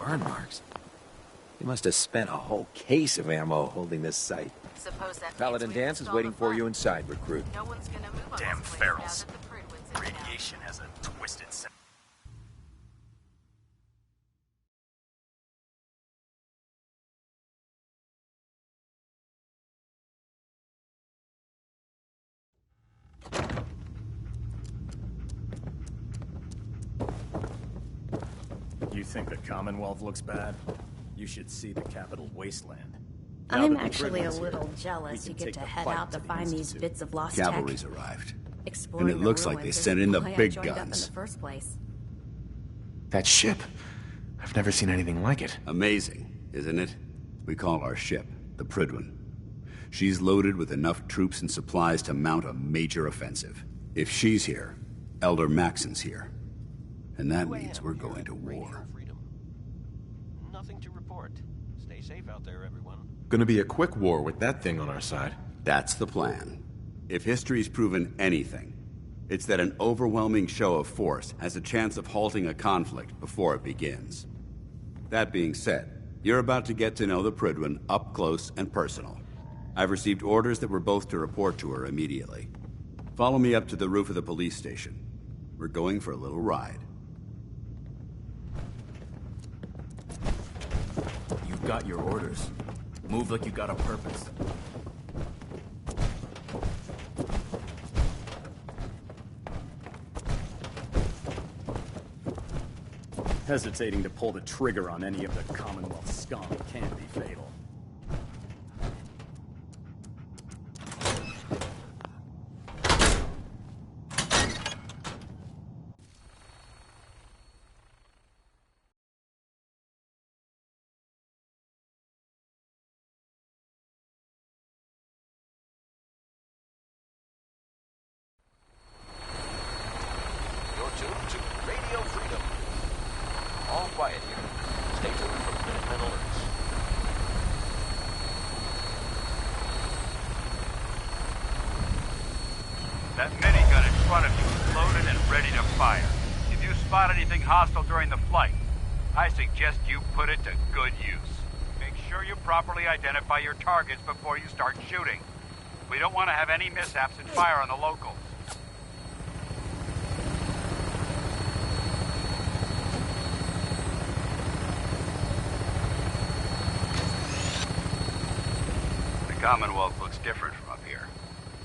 Burn marks. He must have spent a whole case of ammo holding this site. Suppose that Paladin Dance is waiting for you inside, recruit. No one's gonna move on Damn this place now ferals. that the Prudwin's in town. Radiation has a twisted sense. You think the Commonwealth looks bad? You should see the capital wasteland. Now I'm that the actually a Prudwin's little here, jealous we you can get take to the head fight out to the find these Institute. bits of lost Cavalry's tech. arrived. Exploring And it looks the like they ruins sent is in the why I big joined up in guns. the first place. That ship. I've never seen anything like it. Amazing, isn't it? We call our ship the Prydwen. She's loaded with enough troops and supplies to mount a major offensive. If she's here, Elder Maxon's here. And that means we're going to war. Nothing to report. Stay safe out there, everyone. Gonna be a quick war with that thing on our side. That's the plan. If history's proven anything, it's that an overwhelming show of force has a chance of halting a conflict before it begins. That being said, you're about to get to know the Prydwen up close and personal. I've received orders that we're both to report to her immediately. Follow me up to the roof of the police station. We're going for a little ride. You've got your orders. Move like you got a purpose. Hesitating to pull the trigger on any of the Commonwealth scum can be fatal. You're tuned to Radio Freedom. All quiet here. Stay tuned for Minutemen alerts. That minigun in front of you is loaded and ready to fire. If you spot anything hostile during the flight, I suggest you put it to good use. Make sure you properly identify your targets before you start shooting. We don't want to have any mishaps and fire on the locals. The Commonwealth looks different from up here,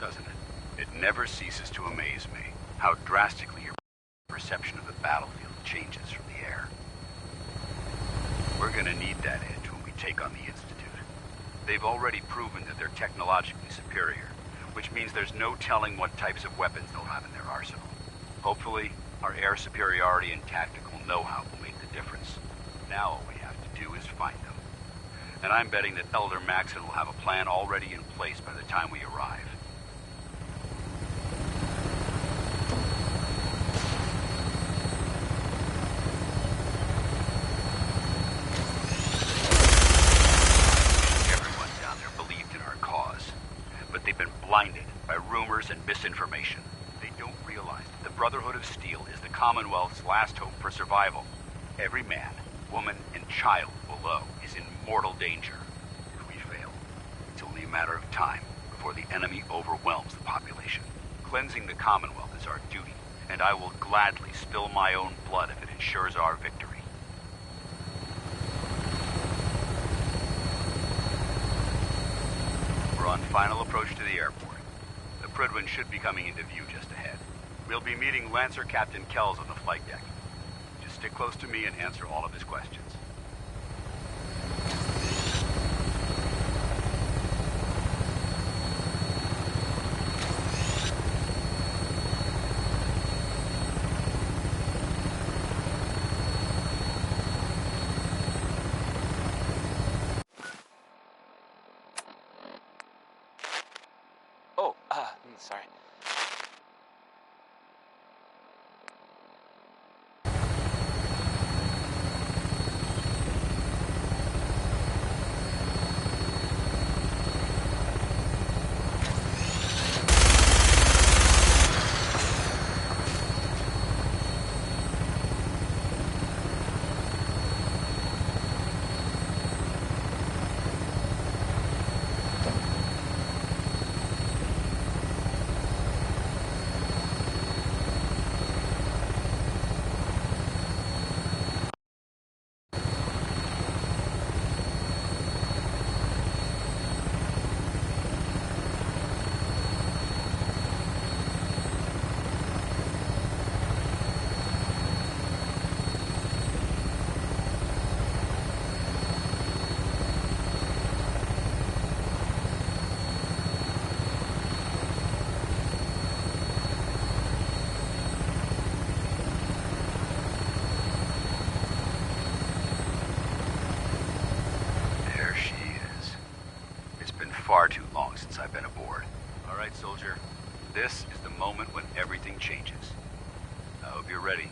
doesn't it? It never ceases to amaze me how drastically your perception of the battlefield changes from the air. We're gonna need that edge when we take on the Institute. They've already proven that they're technologically superior, which means there's no telling what types of weapons they'll have in their arsenal. Hopefully, our air superiority and tactical know-how will make the difference. Now all we have to do is find them. And I'm betting that Elder Maxon will have a plan already in place by the time we arrive. Everyone down there believed in our cause, but they've been blinded by rumors and misinformation. They don't realize that the Brotherhood of Steel is the Commonwealth's last hope for survival. Every man, woman, and child below is in mortal danger. If we fail, it's only a matter of time before the enemy overwhelms the population. Cleansing the Commonwealth is our duty, and I will gladly spill my own blood if it ensures our victory. We're on final approach to the airport. The Prydwen should be coming into view just ahead. We'll be meeting Lancer Captain Kells on the flight deck. Just stick close to me and answer all of his questions. Sorry. This is the moment when everything changes. I hope you're ready.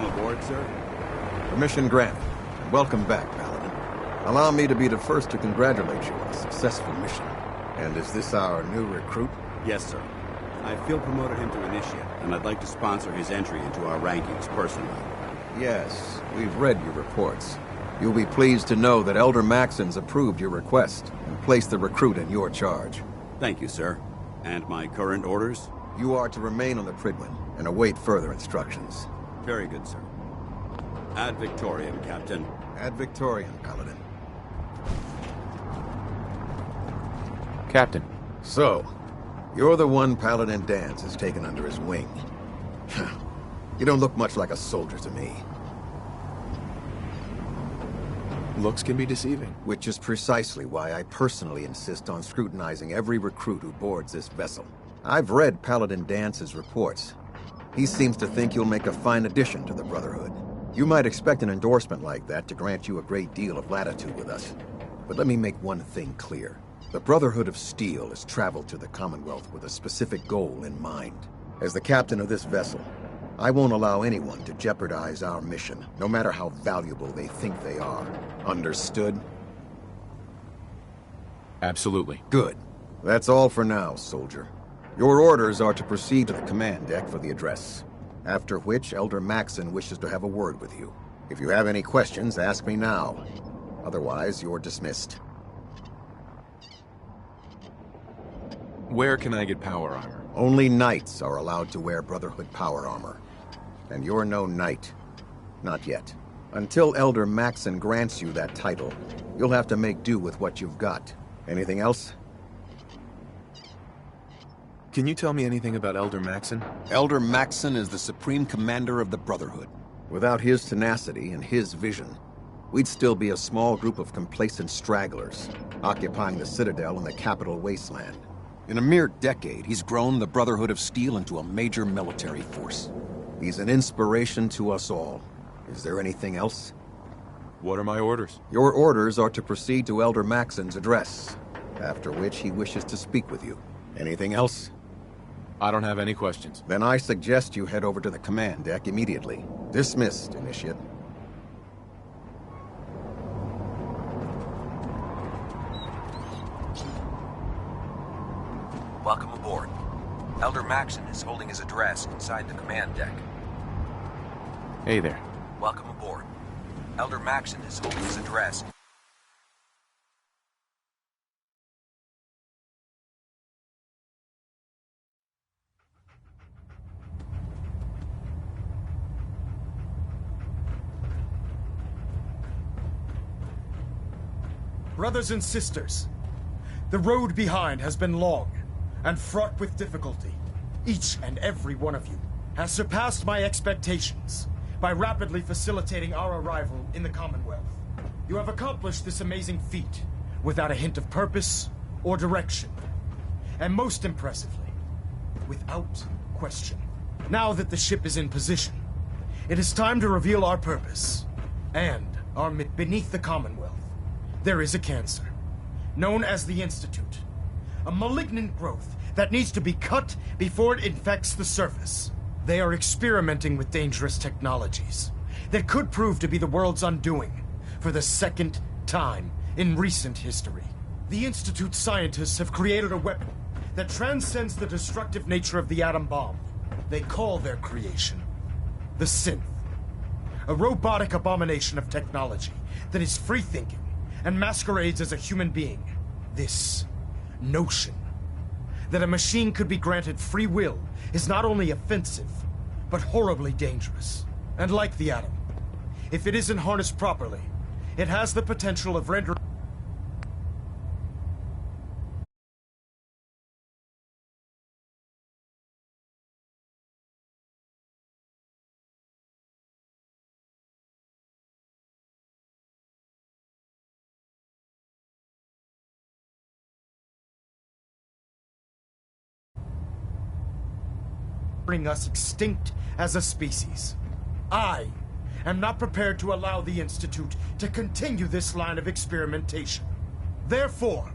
Welcome aboard, sir. Permission granted. Welcome back, Paladin. Allow me to be the first to congratulate you on a successful mission. And is this our new recruit? Yes, sir. I feel promoted him to initiate, and I'd like to sponsor his entry into our rankings personally. Yes, we've read your reports. You'll be pleased to know that Elder Maxon's approved your request and placed the recruit in your charge. Thank you, sir. And my current orders? You are to remain on the Pridwin and await further instructions. Very good, sir. Ad Victoriam, Captain. Ad Victoriam, Paladin. Captain. So, you're the one Paladin Danse has taken under his wing. You don't look much like a soldier to me. Looks can be deceiving. Which is precisely why I personally insist on scrutinizing every recruit who boards this vessel. I've read Paladin Dance's reports. He seems to think you'll make a fine addition to the Brotherhood. You might expect an endorsement like that to grant you a great deal of latitude with us. But let me make one thing clear. The Brotherhood of Steel has traveled to the Commonwealth with a specific goal in mind. As the captain of this vessel, I won't allow anyone to jeopardize our mission, no matter how valuable they think they are. Understood? Absolutely. Good. That's all for now, soldier. Your orders are to proceed to the command deck for the address, after which Elder Maxon wishes to have a word with you. If you have any questions, ask me now. Otherwise, you're dismissed. Where can I get power armor? Only knights are allowed to wear Brotherhood power armor. And you're no knight. Not yet. Until Elder Maxon grants you that title, you'll have to make do with what you've got. Anything else? Can you tell me anything about Elder Maxon? Elder Maxon is the supreme commander of the Brotherhood. Without his tenacity and his vision, we'd still be a small group of complacent stragglers, occupying the Citadel in the capital wasteland. In a mere decade, he's grown the Brotherhood of Steel into a major military force. He's an inspiration to us all. Is there anything else? What are my orders? Your orders are to proceed to Elder Maxon's address, after which he wishes to speak with you. Anything else? I don't have any questions. Then I suggest you head over to the command deck immediately. Dismissed, Initiate. Welcome aboard. Elder Maxon is holding his address inside the command deck. Hey there. Welcome aboard. Elder Maxon is holding his address. Brothers and sisters, the road behind has been long and fraught with difficulty. Each and every one of you has surpassed my expectations by rapidly facilitating our arrival in the Commonwealth. You have accomplished this amazing feat without a hint of purpose or direction. And most impressively, without question. Now that the ship is in position, it is time to reveal our purpose and our beneath the Commonwealth. There is a cancer, known as the Institute. A malignant growth that needs to be cut before it infects the surface. They are experimenting with dangerous technologies that could prove to be the world's undoing for the second time in recent history. The Institute scientists have created a weapon that transcends the destructive nature of the atom bomb. They call their creation the Synth. A robotic abomination of technology that is free-thinking and masquerades as a human being. This notion that a machine could be granted free will is not only offensive, but horribly dangerous. And like the atom, if it isn't harnessed properly, it has the potential of rendering us extinct as a species. I am not prepared to allow the Institute to continue this line of experimentation. Therefore,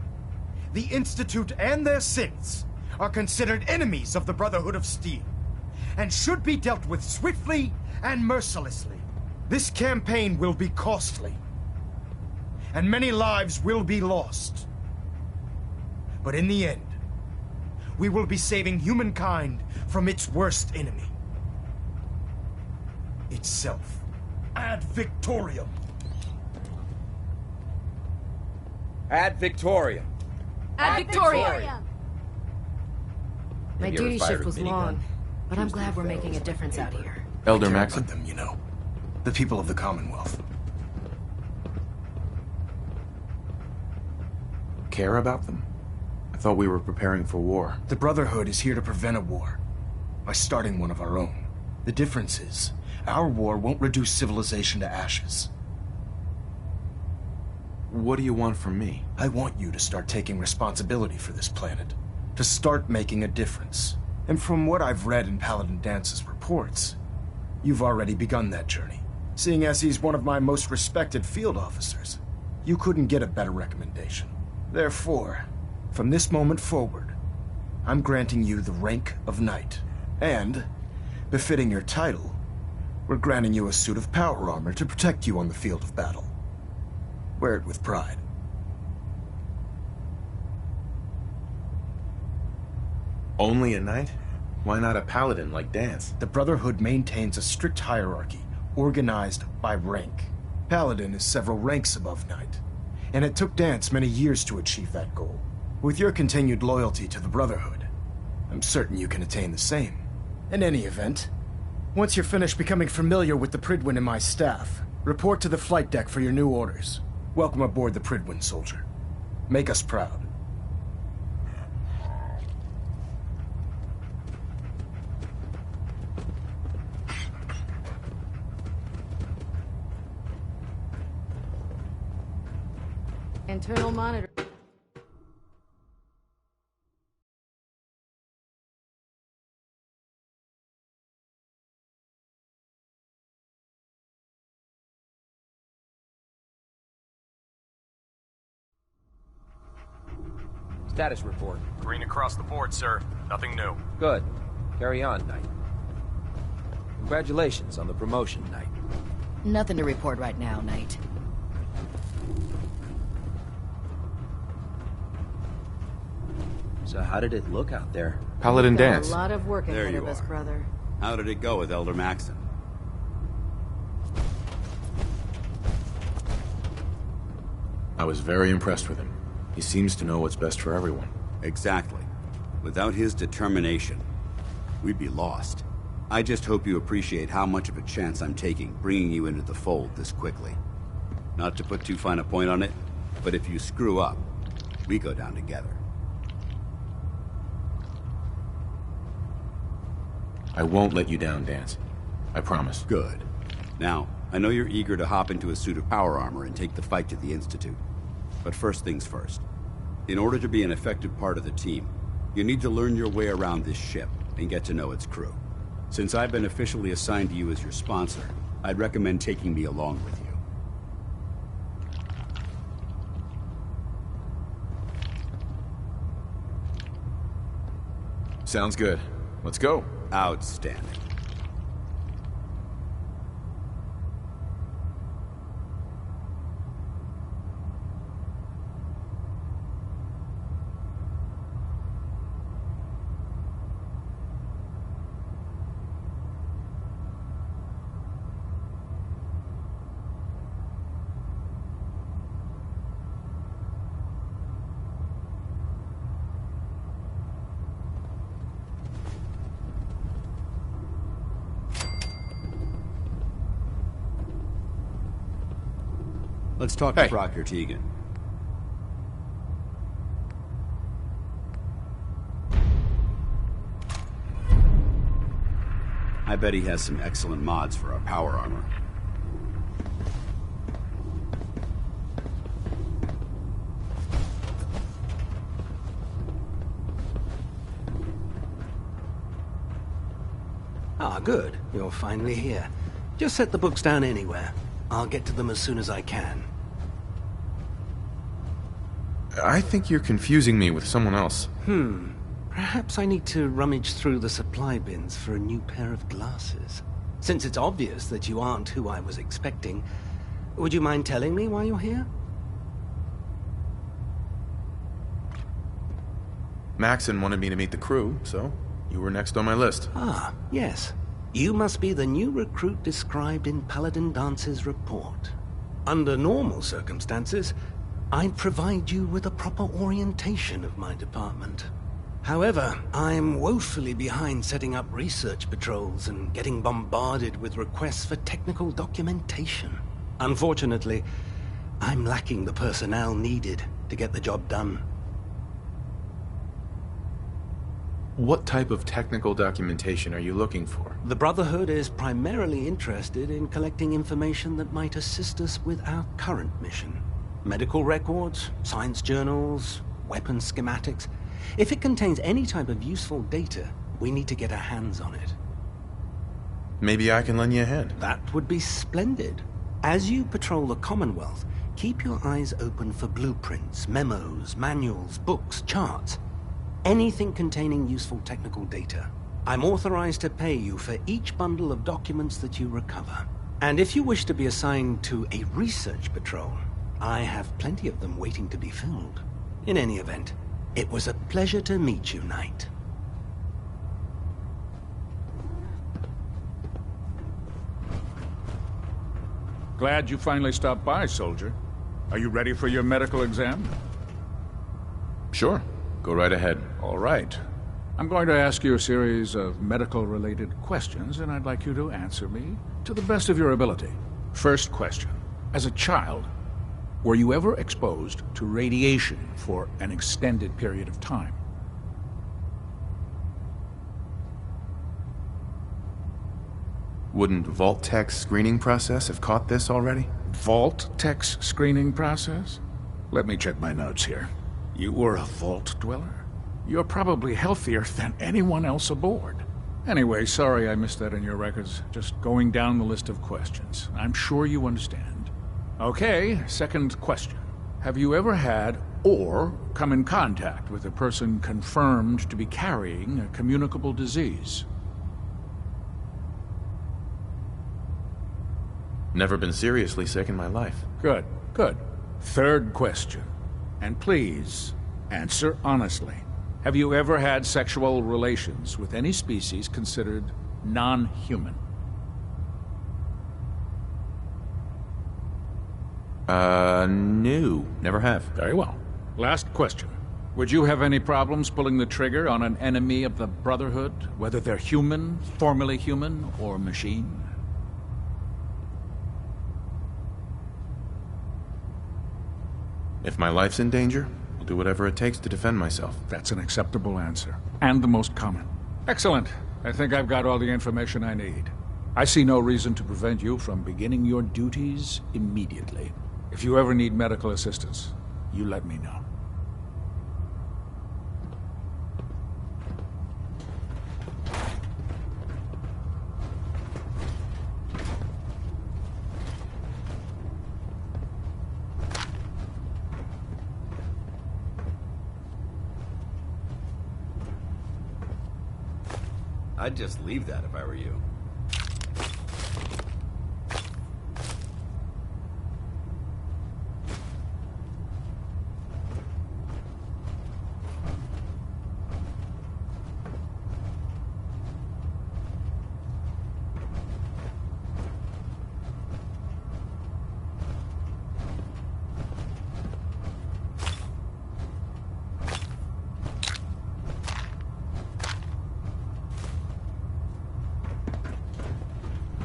the Institute and their synths are considered enemies of the Brotherhood of Steel, and should be dealt with swiftly and mercilessly. This campaign will be costly, and many lives will be lost. But in the end, we will be saving humankind from its worst enemy. Itself. Ad Victoriam. Ad Victoriam. Ad Victoriam. My Have you ever duty fired shift a was minigun? long, but I'm glad we're making a difference out here. Elder I care Maxon? about them, you know. The people of the Commonwealth. Care about them? I thought we were preparing for war. The Brotherhood is here to prevent a war by starting one of our own. The difference is, our war won't reduce civilization to ashes. What do you want from me? I want you to start taking responsibility for this planet. To start making a difference. And from what I've read in Paladin Dance's reports, you've already begun that journey. Seeing as he's one of my most respected field officers, you couldn't get a better recommendation. Therefore, from this moment forward, I'm granting you the rank of Knight. And, befitting your title, we're granting you a suit of power armor to protect you on the field of battle. Wear it with pride. Only a knight? Why not a paladin like Dance? The Brotherhood maintains a strict hierarchy, organized by rank. Paladin is several ranks above Knight, and it took Dance many years to achieve that goal. With your continued loyalty to the Brotherhood, I'm certain you can attain the same. In any event, once you're finished becoming familiar with the Pridwin and my staff, report to the flight deck for your new orders. Welcome aboard the Pridwin, soldier. Make us proud. Internal monitor. Status report. Green across the board, sir. Nothing new. Good. Carry on, Knight. Congratulations on the promotion, Knight. Nothing to report right now, Knight. So how did it look out there? Paladin Got Dance. a lot of work There ahead you of us, are. brother. How did it go with Elder Maxon? I was very impressed with him. He seems to know what's best for everyone. Exactly. Without his determination, we'd be lost. I just hope you appreciate how much of a chance I'm taking bringing you into the fold this quickly. Not to put too fine a point on it, but if you screw up, we go down together. I won't let you down, Dance. I promise. Good. Now, I know you're eager to hop into a suit of power armor and take the fight to the Institute. But first things first. In order to be an effective part of the team, you need to learn your way around this ship and get to know its crew. Since I've been officially assigned to you as your sponsor, I'd recommend taking me along with you. Sounds good. Let's go. Outstanding. Let's talk to Hey. Proctor Tegan. I bet he has some excellent mods for our power armor. Ah, good. You're finally here. Just set the books down anywhere. I'll get to them as soon as I can. I think you're confusing me with someone else. Perhaps I need to rummage through the supply bins for a new pair of glasses. Since it's obvious that you aren't who I was expecting, would you mind telling me why you're here? Maxon wanted me to meet the crew, so you were next on my list. Ah, yes. You must be the new recruit described in Paladin Dance's report. Under normal circumstances, I'd provide you with a proper orientation of my department. However, I'm woefully behind setting up research patrols and getting bombarded with requests for technical documentation. Unfortunately, I'm lacking the personnel needed to get the job done. What type of technical documentation are you looking for? The Brotherhood is primarily interested in collecting information that might assist us with our current mission. Medical records, science journals, weapon schematics. If it contains any type of useful data, we need to get our hands on it. Maybe I can lend you a hand. That would be splendid. As you patrol the Commonwealth, keep your eyes open for blueprints, memos, manuals, books, charts. Anything containing useful technical data. I'm authorized to pay you for each bundle of documents that you recover. And if you wish to be assigned to a research patrol, I have plenty of them waiting to be filled. In any event, it was a pleasure to meet you, Knight. Glad you finally stopped by, soldier. Are you ready for your medical exam? Sure. Go right ahead. All right. I'm going to ask you a series of medical-related questions, and I'd like you to answer me to the best of your ability. First question. As a child, were you ever exposed to radiation for an extended period of time? Wouldn't Vault-Tech's screening process have caught this already? Vault-Tech's screening process? Let me check my notes here. You were a vault dweller? You're probably healthier than anyone else aboard. Anyway, sorry I missed that in your records. Just going down the list of questions. I'm sure you understand. Okay, second question. Have you ever had or come in contact with a person confirmed to be carrying a communicable disease? Never been seriously sick in my life. Good, good. Third question. And please, answer honestly. Have you ever had sexual relations with any species considered non-human? No. Never have. Very well. Last question. Would you have any problems pulling the trigger on an enemy of the Brotherhood, whether they're human, formerly human, or machine? If my life's in danger, I'll do whatever it takes to defend myself. That's an acceptable answer, and the most common. Excellent. I think I've got all the information I need. I see no reason to prevent you from beginning your duties immediately. If you ever need medical assistance, you let me know. I'd just leave that if I were you.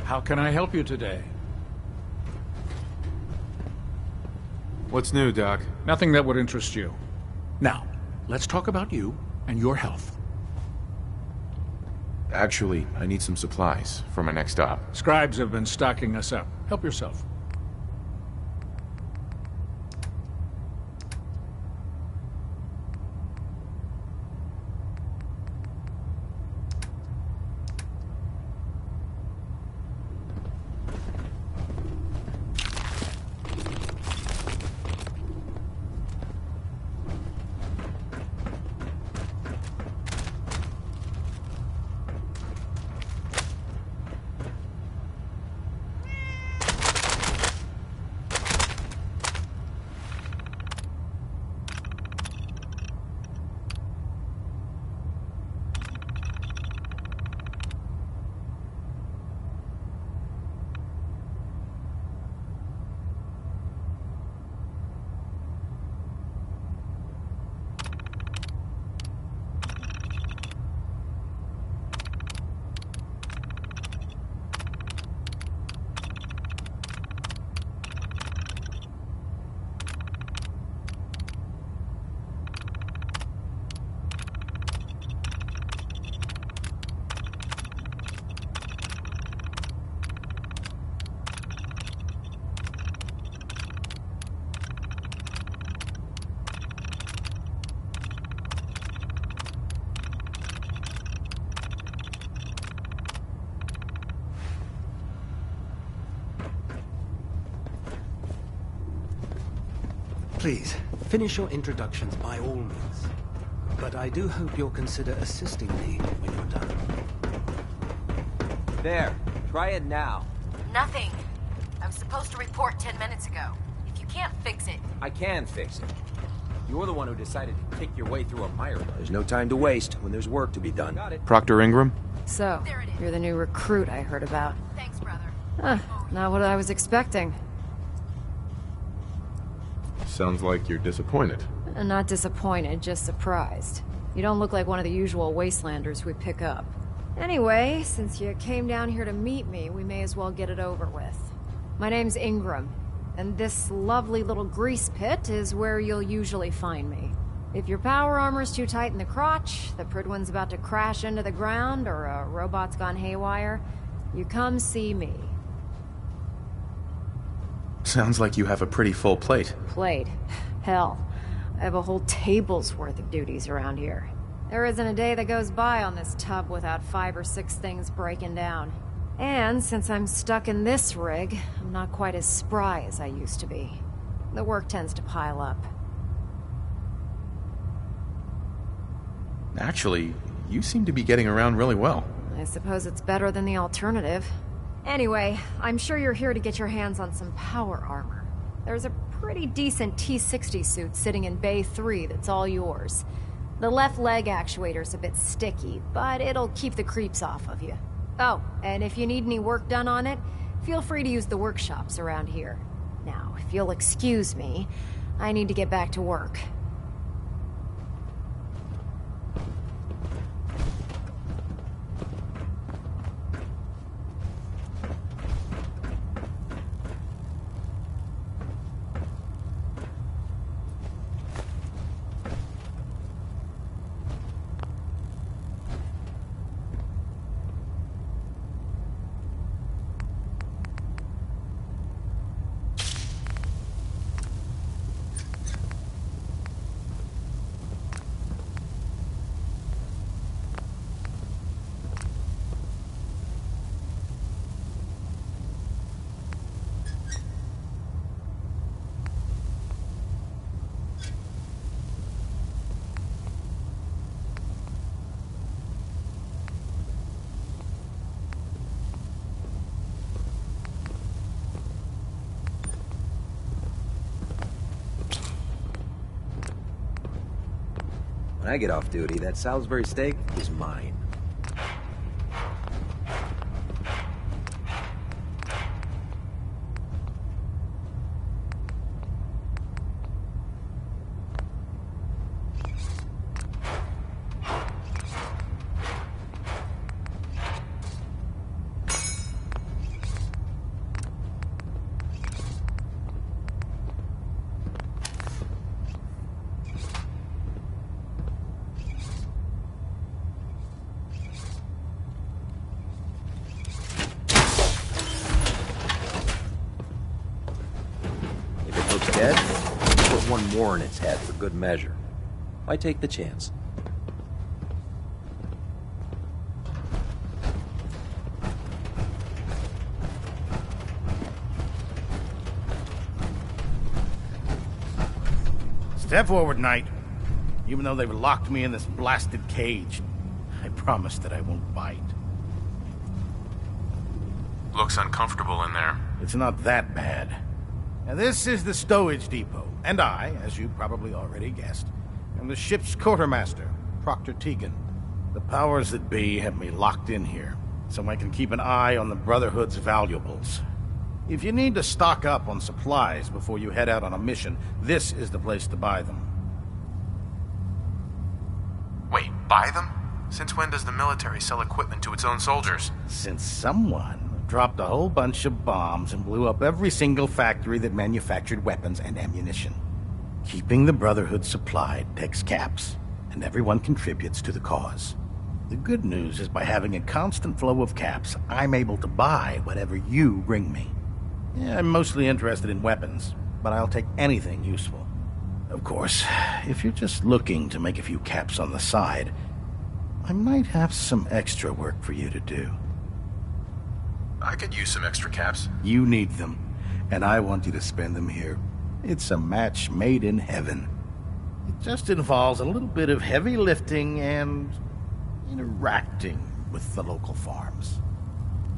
How can I help you today? What's new, Doc? Nothing that would interest you. Now, let's talk about you and your health. Actually, I need some supplies for my next stop. Scribes have been stocking us up. Help yourself. Please, finish your introductions by all means. But I do hope you'll consider assisting me when you're done. There. Try it now. Nothing. I was supposed to report 10 minutes ago. If you can't fix it... I can fix it. You're the one who decided to kick your way through a mire. There's no time to waste when there's work to be done. Got it. Proctor Ingram? So, you're the new recruit I heard about. Thanks, brother. Not what I was expecting. Sounds like you're disappointed. Not disappointed, just surprised. You don't look like one of the usual wastelanders we pick up. Anyway, since you came down here to meet me, we may as well get it over with. My name's Ingram, and this lovely little grease pit is where you'll usually find me. If your power armor's too tight in the crotch, the Pridwin's about to crash into the ground, or a robot's gone haywire, you come see me. Sounds like you have a pretty full plate. Plate? Hell, I have a whole table's worth of duties around here. There isn't a day that goes by on this tub without 5 or 6 things breaking down. And since I'm stuck in this rig, I'm not quite as spry as I used to be. The work tends to pile up. Actually, you seem to be getting around really well. I suppose it's better than the alternative. Anyway, I'm sure you're here to get your hands on some power armor. There's a pretty decent T-60 suit sitting in Bay 3 that's all yours. The left leg actuator's a bit sticky, but it'll keep the creeps off of you. Oh, and if you need any work done on it, feel free to use the workshops around here. Now, if you'll excuse me, I need to get back to work. When I get off duty, that Salisbury steak is mine. Dead? Put one more in its head for good measure. Why take the chance? Step forward, Knight. Even though they've locked me in this blasted cage, I promise that I won't bite. Looks uncomfortable in there. It's not that bad. Now, this is the stowage depot, and I, as you probably already guessed, am the ship's quartermaster, Proctor Tegan. The powers that be have me locked in here, so I can keep an eye on the Brotherhood's valuables. If you need to stock up on supplies before you head out on a mission, this is the place to buy them. Wait, buy them? Since when does the military sell equipment to its own soldiers? Since someone dropped a whole bunch of bombs and blew up every single factory that manufactured weapons and ammunition. Keeping the Brotherhood supplied takes caps, and everyone contributes to the cause. The good news is by having a constant flow of caps, I'm able to buy whatever you bring me. Yeah, I'm mostly interested in weapons, but I'll take anything useful. Of course, if you're just looking to make a few caps on the side, I might have some extra work for you to do. I could use some extra caps. You need them, and I want you to spend them here. It's a match made in heaven. It just involves a little bit of heavy lifting and interacting with the local farms.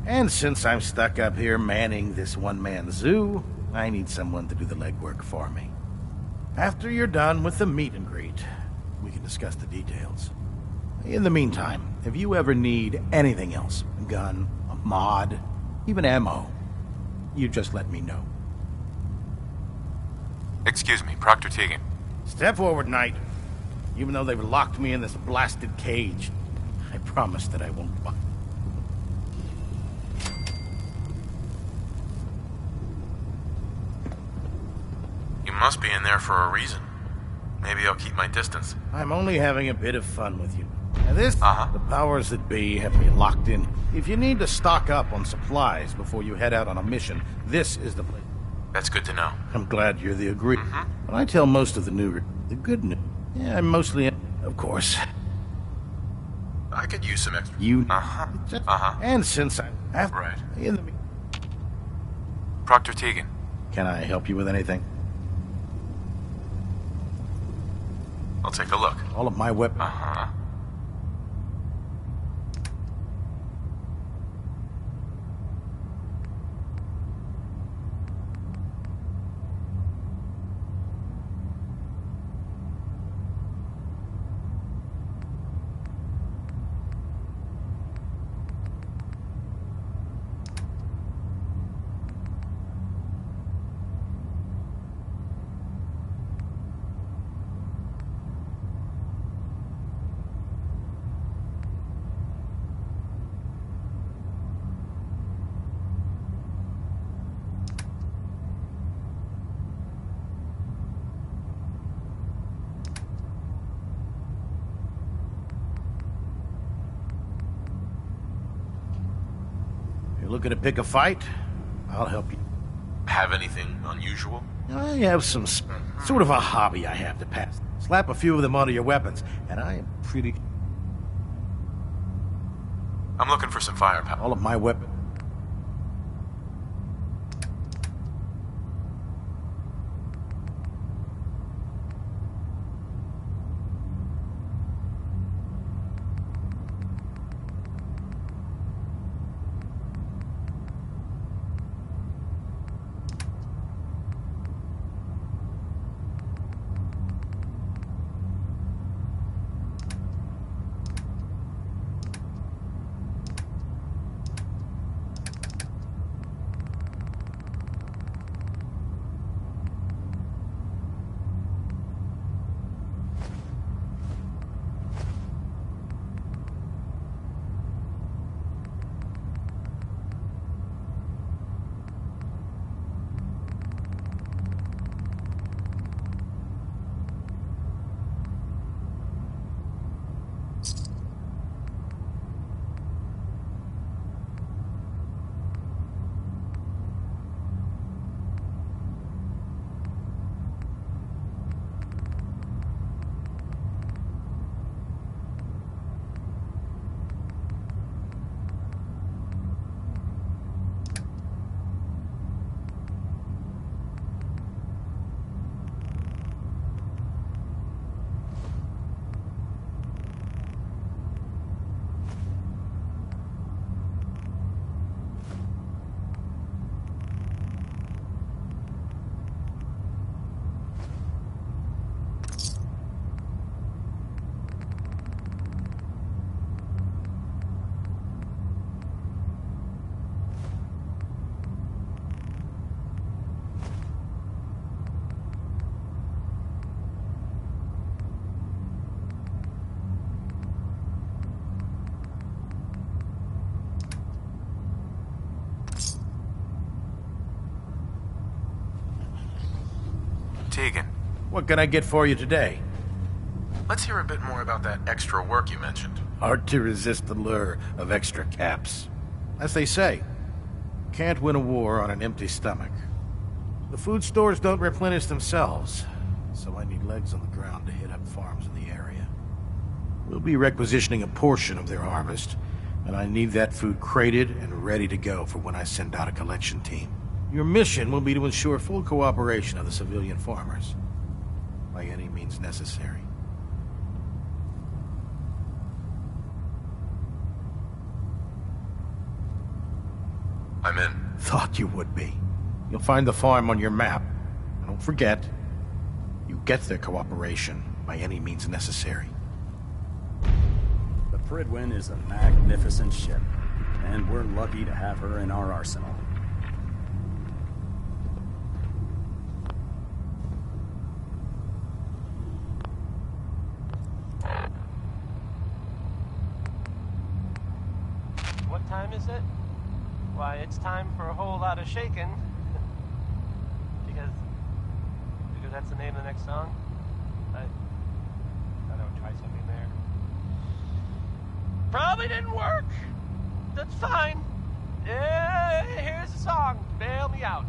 And since I'm stuck up here manning this one-man zoo, I need someone to do the legwork for me. After you're done with the meet and greet, we can discuss the details. In the meantime, if you ever need anything else, a gun, a mod, even ammo, you just let me know. Excuse me, Proctor Tegan. Step forward, Knight. Even though they've locked me in this blasted cage, I promise that I won't... You must be in there for a reason. Maybe I'll keep my distance. I'm only having a bit of fun with you. Now the powers that be have me locked in. If you need to stock up on supplies before you head out on a mission, this is the place. That's good to know. I'm glad you're the agree. When I tell most of the good news, yeah, I'm mostly, of course. I could use some extra. And since I'm after... Right. In the... Proctor Tegan. Can I help you with anything? I'll take a look. All of my weapons. You're looking to pick a fight? I'll help you. Have anything unusual? I have some sort of a hobby I have to pass. Slap a few of them onto your weapons, and I am pretty... I'm looking for some firepower. All of my weapons... Tegan. What can I get for you today? Let's hear a bit more about that extra work you mentioned. Hard to resist the lure of extra caps. As they say, can't win a war on an empty stomach. The food stores don't replenish themselves, so I need legs on the ground to hit up farms in the area. We'll be requisitioning a portion of their harvest, and I need that food crated and ready to go for when I send out a collection team. Your mission will be to ensure full cooperation of the civilian farmers, by any means necessary. I'm in. Thought you would be. You'll find the farm on your map. And don't forget, you get their cooperation by any means necessary. The Pridwin is a magnificent ship, and we're lucky to have her in our arsenal. What time is it? Why, it's time for a whole lot of shaking. because that's the name of the next song. I would try something there. Probably didn't work. That's fine. Here's the song. Bail me out.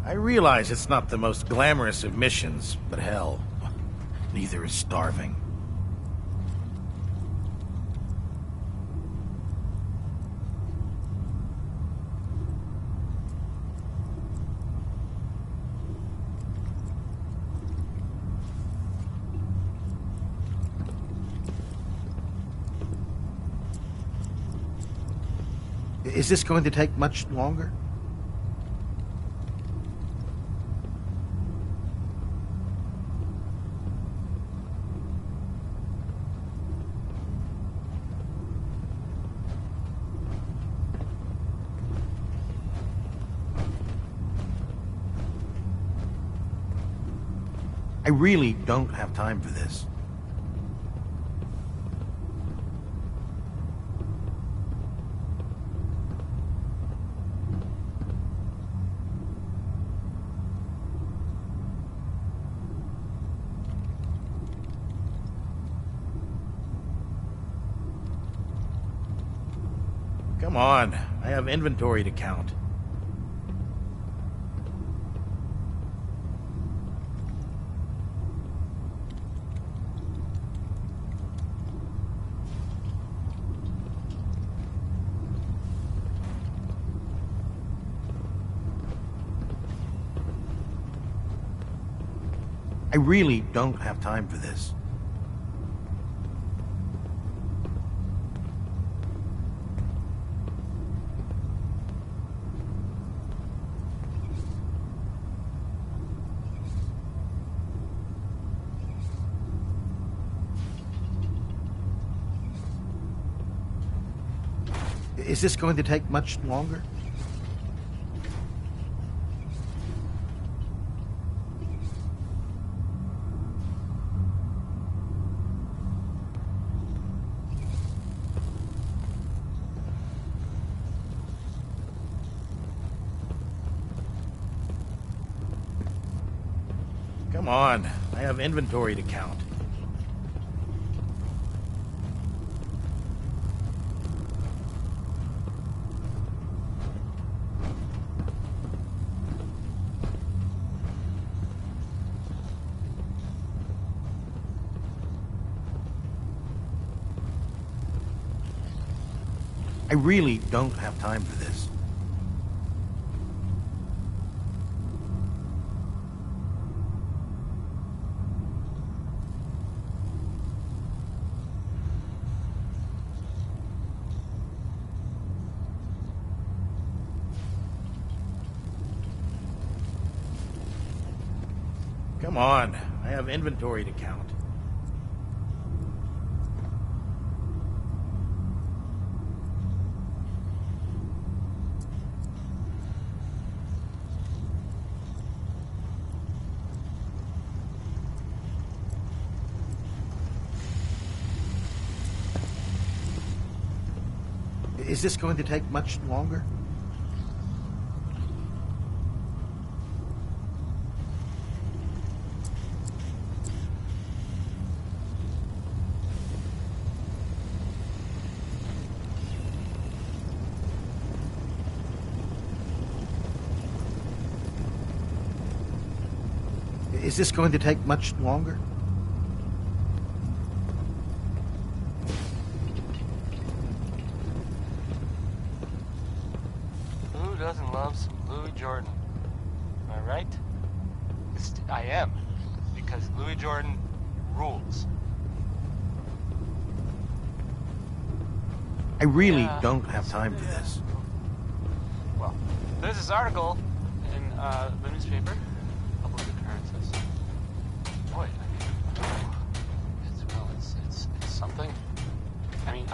I realize it's not the most glamorous of missions, but hell, neither is starving. Is this going to take much longer? I really don't have time for this. Come on, I have inventory to count. I really don't have time for this. Is this going to take much longer? Come on, I have inventory to count. I really don't have time for this. Come on, I have inventory to count. Is this going to take much longer? Is this going to take much longer? Who doesn't love some Louis Jordan? Am I right? I am. Because Louis Jordan rules. I really don't have time for this. Well, there's this article in the newspaper. Public occurrences. Boy, it's something. I mean,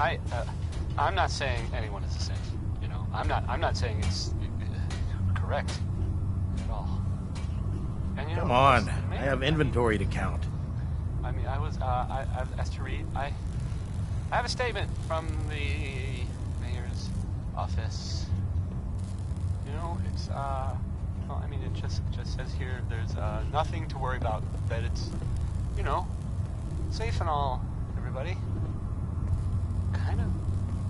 I'm not saying anyone is a saint. You know, I'm not saying it's correct at all. And you know, Come on, I have inventory to count. I mean, I've asked to read. I have a statement from the mayor's office. You know, it's well, I mean, it just says here there's nothing to worry about. That it's, you know, safe and all. Everybody. Kind of.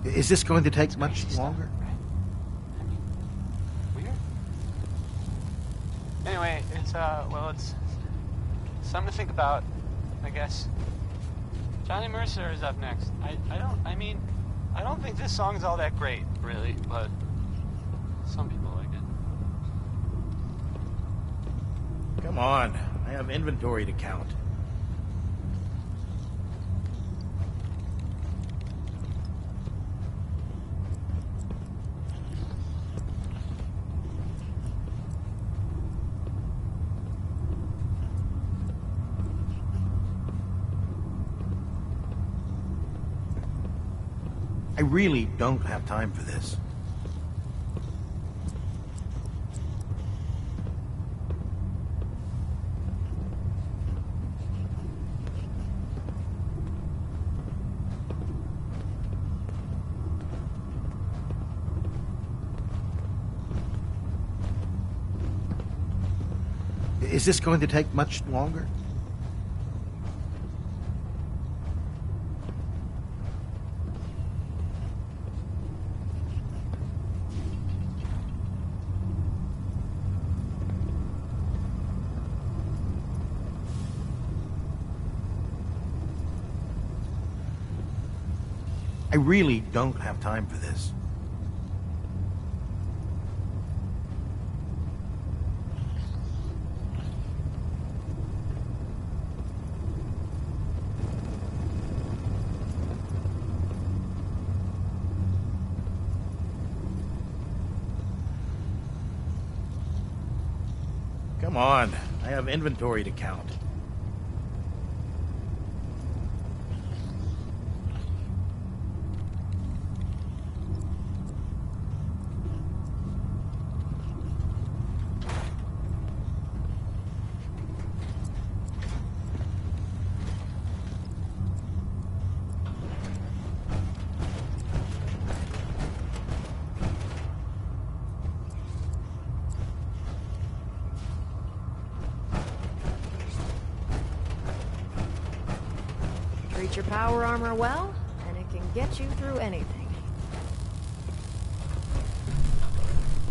Is this going to take much longer? Right? I mean, weird. Anyway, it's something to think about, I guess. Johnny Mercer is up next. I don't think this song's all that great, really, but some people like it. Come on, I have inventory to count. I really don't have time for this. Is this going to take much longer? I really don't have time for this. Come on, I have inventory to count. Treat your power armor well, and it can get you through anything.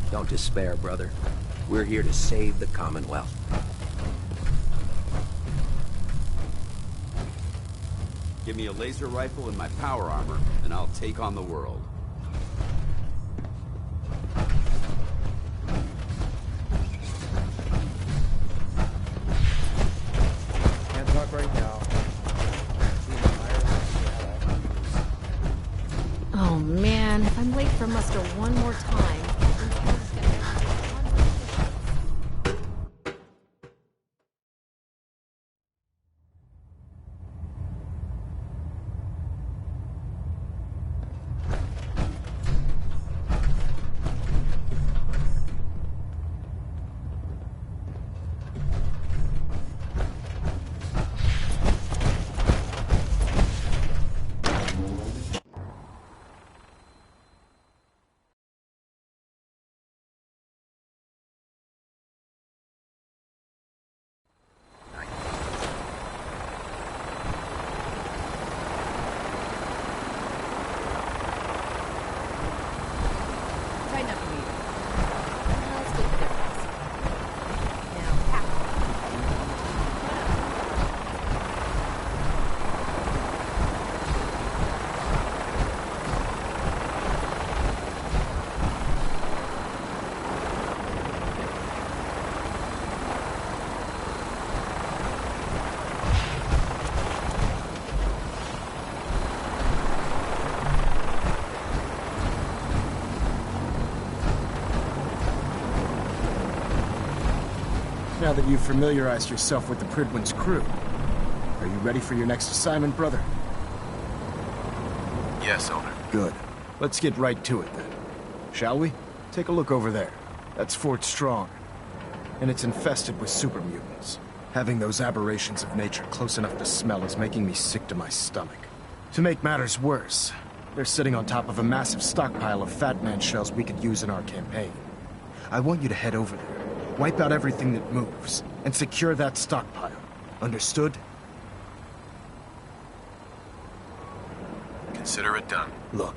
Don't despair, brother. We're here to save the Commonwealth. Give me a laser rifle and my power armor, and I'll take on the world. Can't talk right now. Oh man, if I'm late for muster one more time... Now that you've familiarized yourself with the Pridwin's crew, are you ready for your next assignment, brother? Yes, Elder. Good. Let's get right to it, then. Shall we? Take a look over there. That's Fort Strong. And it's infested with super mutants. Having those aberrations of nature close enough to smell is making me sick to my stomach. To make matters worse, they're sitting on top of a massive stockpile of Fat Man shells we could use in our campaign. I want you to head over there, wipe out everything that moves, and secure that stockpile. Understood? Consider it done. Look,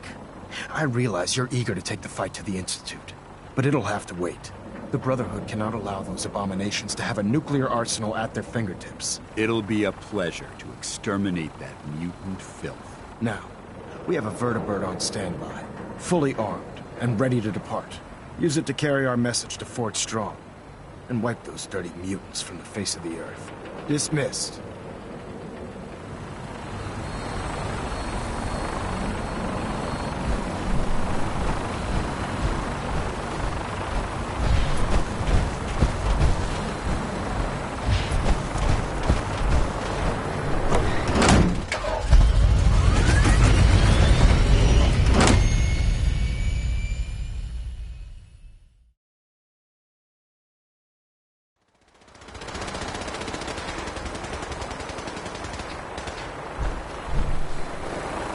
I realize you're eager to take the fight to the Institute, but it'll have to wait. The Brotherhood cannot allow those abominations to have a nuclear arsenal at their fingertips. It'll be a pleasure to exterminate that mutant filth. Now, we have a vertibird on standby, fully armed and ready to depart. Use it to carry our message to Fort Strong and wipe those dirty mutants from the face of the earth. Dismissed.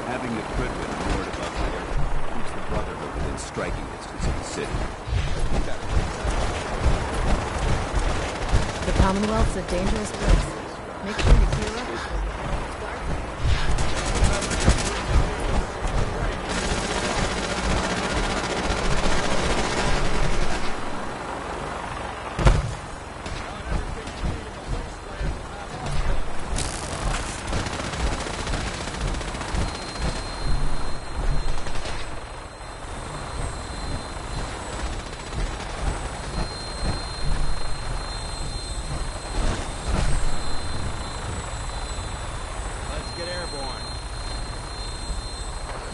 Having the Pridwin moored above here keeps the Brotherhood within striking distance of the city. The Commonwealth's a dangerous place. Make sure you clear up.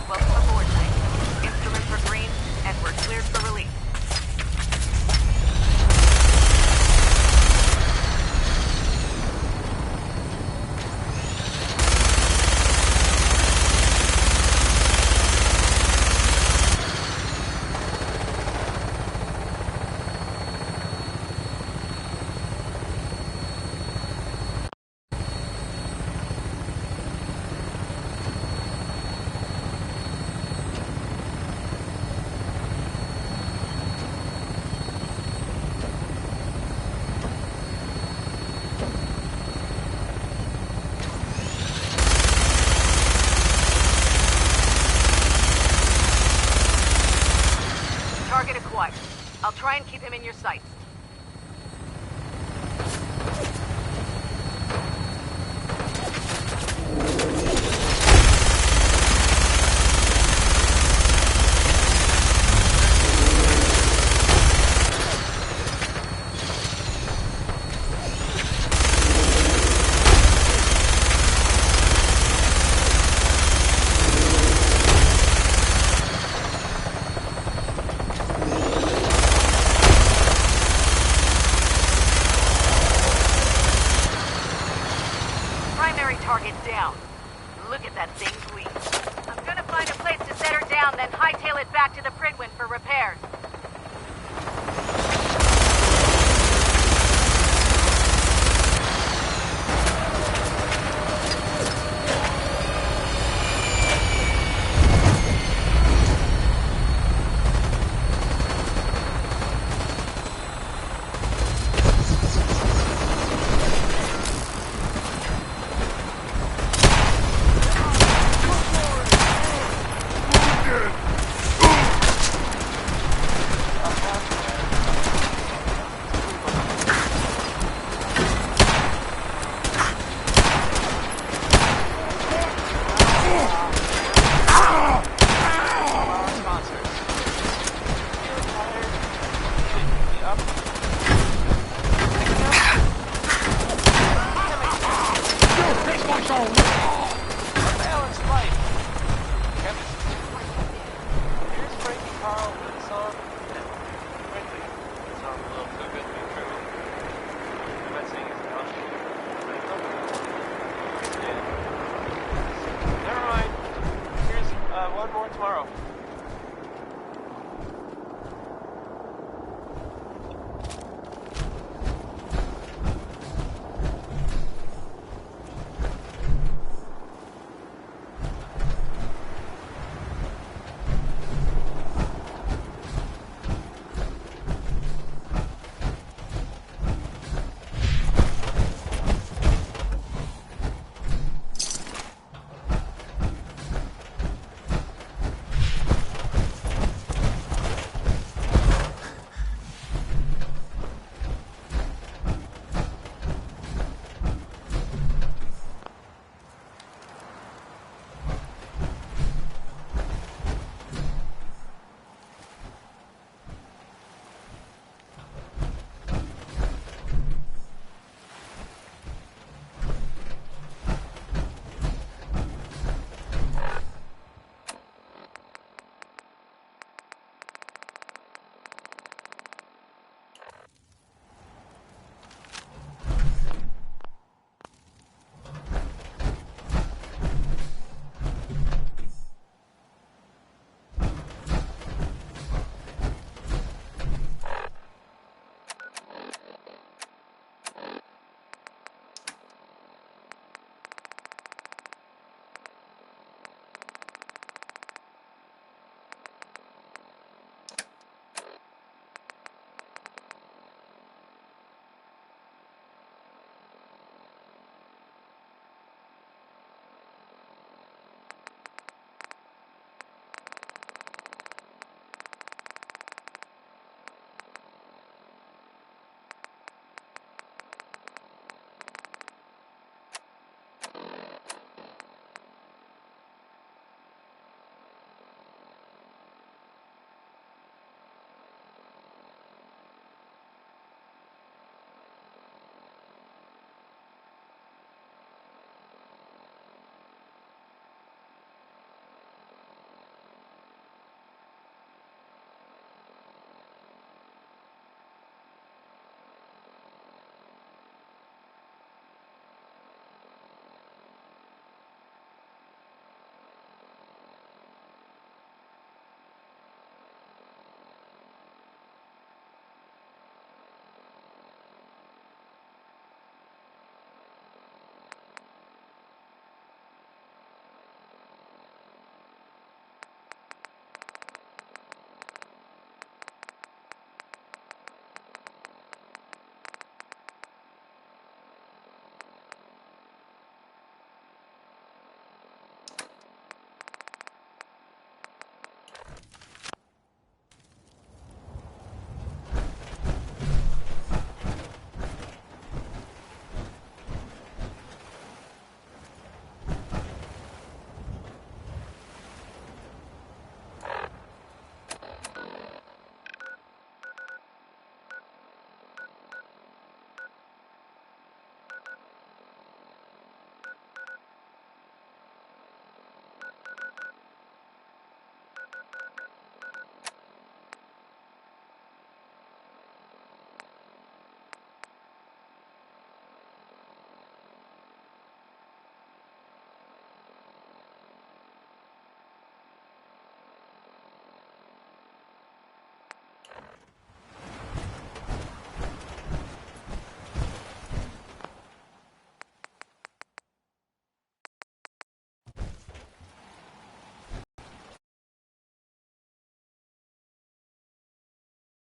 Welcome aboard, Knight. Instruments are green, and we're cleared for release. Target acquired. I'll try and keep him in your sights. Primary target down. Look at that thing bleed. I'm gonna find a place to set her down, then hightail it back to the Pridwin for repairs. One more tomorrow.